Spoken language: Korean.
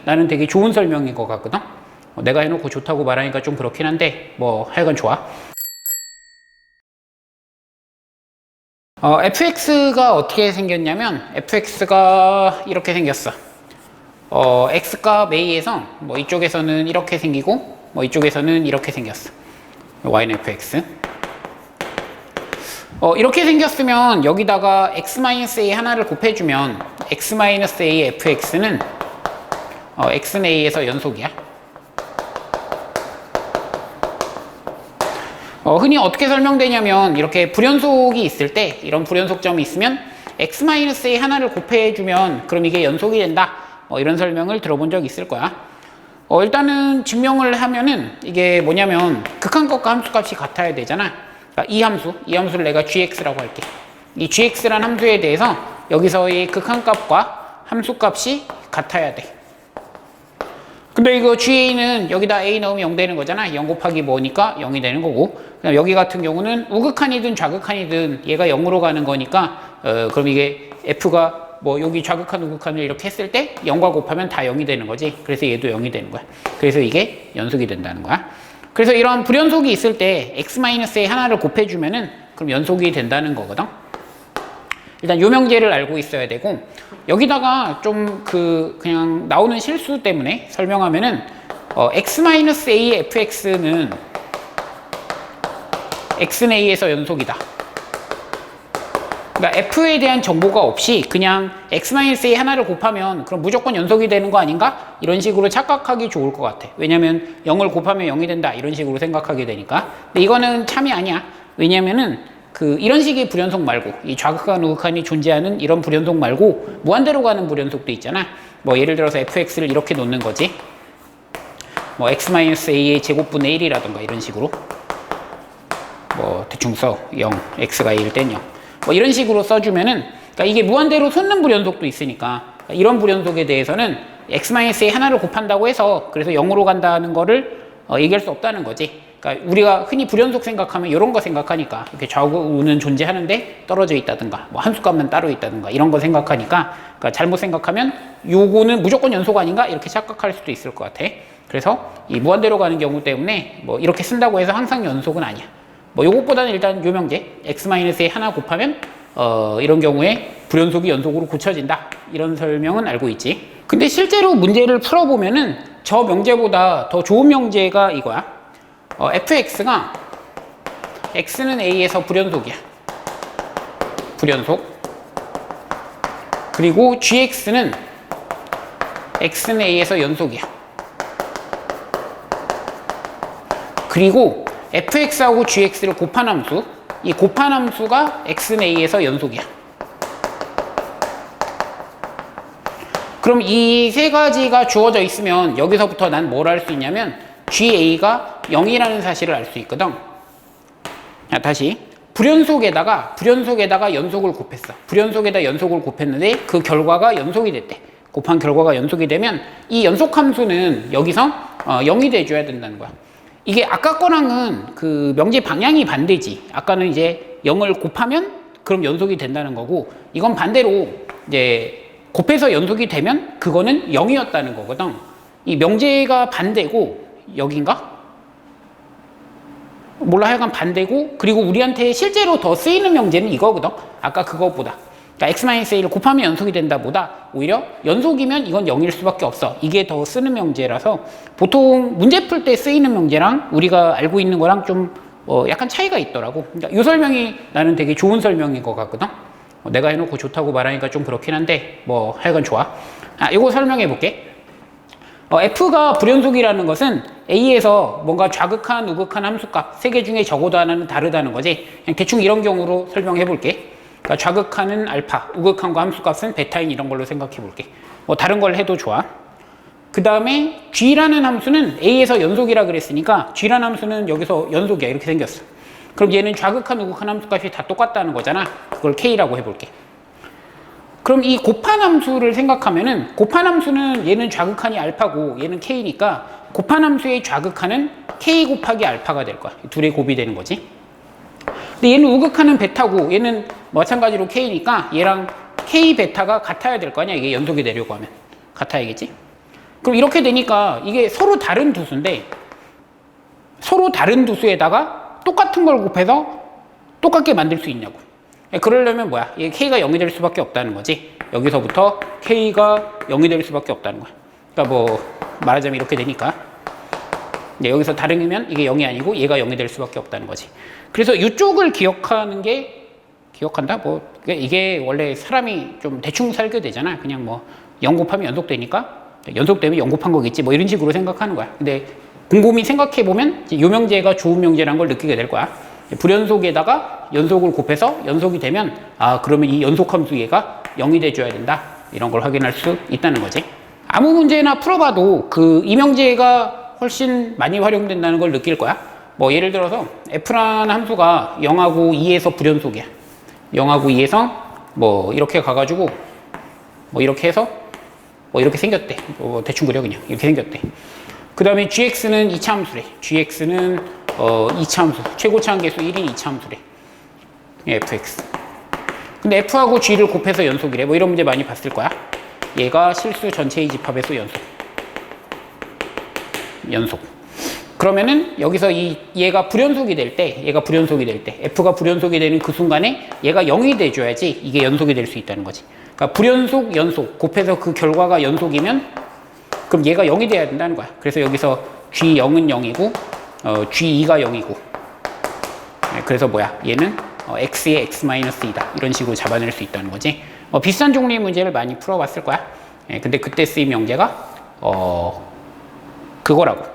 나는 되게 좋은 설명인 것 같거든. 내가 해놓고 좋다고 말하니까 좀 그렇긴 한데 뭐 하여간 좋아. fx가 어떻게 생겼냐면 fx가 이렇게 생겼어. x값 a에서 뭐 이쪽에서는 이렇게 생기고 뭐 이쪽에서는 이렇게 생겼어. y는 fx. 이렇게 생겼으면 여기다가 x-a 하나를 곱해주면 x-a fx는 x는 a에서 연속이야. 흔히 어떻게 설명되냐면 이렇게 불연속이 있을 때 이런 불연속점이 있으면 x-a 하나를 곱해주면 그럼 이게 연속이 된다. 이런 설명을 들어본 적 있을 거야. 일단은 증명을 하면은 이게 뭐냐면 극한값과 함수값이 같아야 되잖아. 그러니까 이 함수를 내가 gx라고 할게. 이 gx란 함수에 대해서 여기서의 극한값과 함수값이 같아야 돼. 근데 이거 ga는 여기다 a 넣으면 0 되는 거잖아. 0 곱하기 뭐니까 0이 되는 거고. 그냥 여기 같은 경우는 우극한이든 좌극한이든 얘가 0으로 가는 거니까 그럼 이게 f가 뭐 여기 좌극한 우극한을 이렇게 했을 때 0과 곱하면 다 0이 되는 거지. 그래서 얘도 0이 되는 거야. 그래서 이게 연속이 된다는 거야. 그래서 이런 불연속이 있을 때 x-a 하나를 곱해주면은 그럼 연속이 된다는 거거든. 일단 요 명제를 알고 있어야 되고, 여기다가 좀 그냥 나오는 실수 때문에 설명하면은 x-a fx는 x는 a에서 연속이다. 그러니까 f에 대한 정보가 없이 그냥 x-a 하나를 곱하면 그럼 무조건 연속이 되는 거 아닌가? 이런 식으로 착각하기 좋을 것 같아. 왜냐면 0을 곱하면 0이 된다 이런 식으로 생각하게 되니까. 근데 이거는 참이 아니야. 왜냐면은 이런 식의 불연속 말고 이 좌극한 우극한이 존재하는 이런 불연속 말고 무한대로 가는 불연속도 있잖아. 뭐 예를 들어서 fx를 이렇게 놓는 거지. 뭐 x-a의 제곱분의 1이라던가 이런 식으로 뭐 대충 써 0, x가 1일 땐 0. 뭐 이런 식으로 써주면은, 그러니까 이게 무한대로 솟는 불연속도 있으니까 이런 불연속에 대해서는 x-a 하나를 곱한다고 해서 그래서 0으로 간다는 거를 얘기할 수 없다는 거지. 그러니까 우리가 흔히 불연속 생각하면 이런 거 생각하니까 이렇게 좌우는 존재하는데 떨어져 있다든가 뭐 함수값만 따로 있다든가 이런 거 생각하니까, 그러니까 잘못 생각하면 요거는 무조건 연속 아닌가 이렇게 착각할 수도 있을 것 같아. 그래서 이 무한대로 가는 경우 때문에 뭐 이렇게 쓴다고 해서 항상 연속은 아니야. 뭐 요것보다는 일단 요 명제 x-a 하나 곱하면 이런 경우에 불연속이 연속으로 고쳐진다 이런 설명은 알고 있지. 근데 실제로 문제를 풀어보면은 저 명제보다 더 좋은 명제가 이거야. fx가 x는 a에서 불연속이야. 불연속. 그리고 gx는 x는 a에서 연속이야. 그리고 fx하고 gx를 곱한 함수, 이 곱한 함수가 x는 a에서 연속이야. 그럼 이 세 가지가 주어져 있으면 여기서부터 난 뭘 할 수 있냐면 ga가 0이라는 사실을 알 수 있거든. 자, 다시 불연속에다가 연속을 곱했어. 불연속에다 연속을 곱했는데 그 결과가 연속이 됐대. 곱한 결과가 연속이 되면 이 연속 함수는 여기서 0이 돼줘야 된다는 거야. 이게 아까 거랑은 그 명제 방향이 반대지. 아까는 이제 0을 곱하면 그럼 연속이 된다는 거고, 이건 반대로 이제 곱해서 연속이 되면 그거는 0이었다는 거거든. 이 명제가 반대고, 여긴가? 몰라, 하여간 반대고, 그리고 우리한테 실제로 더 쓰이는 명제는 이거거든. 아까 그거보다. 그러니까 x-a를 곱하면 연속이 된다 보다 오히려 연속이면 이건 0일 수밖에 없어. 이게 더 쓰는 명제라서 보통 문제 풀 때 쓰이는 명제랑 우리가 알고 있는 거랑 좀 약간 차이가 있더라고. 그러니까 이 설명이 나는 되게 좋은 설명인 것 같거든. 내가 해놓고 좋다고 말하니까 좀 그렇긴 한데 뭐 하여간 좋아. 이거 설명해 볼게. f가 불연속이라는 것은 a에서 뭔가 좌극한 우극한 함수값 세 개 중에 적어도 하나는 다르다는 거지. 그냥 대충 이런 경우로 설명해 볼게. 그러니까 좌극한은 알파, 우극한과 함수값은 베타인 이런 걸로 생각해 볼게. 뭐 다른 걸 해도 좋아. 그 다음에 g라는 함수는 a에서 연속이라 그랬으니까 g라는 함수는 여기서 연속이야. 이렇게 생겼어. 그럼 얘는 좌극한, 우극한 함수값이 다 똑같다는 거잖아. 그걸 k라고 해볼게. 그럼 이 곱한 함수를 생각하면은 곱한 함수는 얘는 좌극한이 알파고 얘는 k니까 곱한 함수의 좌극한은 k 곱하기 알파가 될 거야. 둘의 곱이 되는 거지. 근데 얘는 우극한은 베타고 얘는 마찬가지로 k니까 얘랑 k 베타가 같아야 될 거 아니야. 이게 연속이 되려고 하면 같아야겠지. 그럼 이렇게 되니까 이게 서로 다른 두수인데 서로 다른 두수에다가 똑같은 걸 곱해서 똑같게 만들 수 있냐고. 그러려면 뭐야? 이게 K가 0이 될 수밖에 없다는 거지. 여기서부터 K가 0이 될 수밖에 없다는 거야. 그러니까 뭐 말하자면 이렇게 되니까 여기서 다르면 이게 0이 아니고 얘가 0이 될 수밖에 없다는 거지. 그래서 이쪽을 기억하는 게 기억한다? 뭐 이게 원래 사람이 좀 대충 살게 되잖아. 그냥 뭐 0 곱하면 연속되니까 연속되면 0 곱한 거겠지. 뭐 이런 식으로 생각하는 거야. 근데 곰곰이 생각해 보면 요명제가 조음명제라는 걸 느끼게 될 거야. 불연속에다가 연속을 곱해서 연속이 되면 아 그러면 이 연속함수 얘가 0이 돼줘야 된다. 이런 걸 확인할 수 있다는 거지. 아무 문제나 풀어봐도 그 이명제가 훨씬 많이 활용된다는 걸 느낄 거야. 뭐 예를 들어서 f라는 함수가 0하고 2에서 불연속이야. 0하고 2에서 뭐 이렇게 가가지고 뭐 이렇게 해서 뭐 이렇게 생겼대. 대충 그려 그냥 이렇게 생겼대. 그 다음에 gx는 2차 함수래. gx는 2차 함수, 최고차 한계수 1인 2차 함수래. fx. 근데 f하고 g를 곱해서 연속이래. 뭐 이런 문제 많이 봤을 거야. 얘가 실수 전체의 집합에서 연속. 그러면은 여기서 얘가 불연속이 될 때, f가 불연속이 되는 그 순간에 얘가 0이 돼줘야지 이게 연속이 될 수 있다는 거지. 그러니까 불연속, 연속 곱해서 그 결과가 연속이면 그럼 얘가 0이 돼야 된다는 거야. 그래서 여기서 G0은 0이고 G2가 0이고 그래서 뭐야? 얘는 X의 X-2다. 이런 식으로 잡아낼 수 있다는 거지. 비슷한 종류의 문제를 많이 풀어봤을 거야. 근데 그때 쓰인 명제가 그거라고.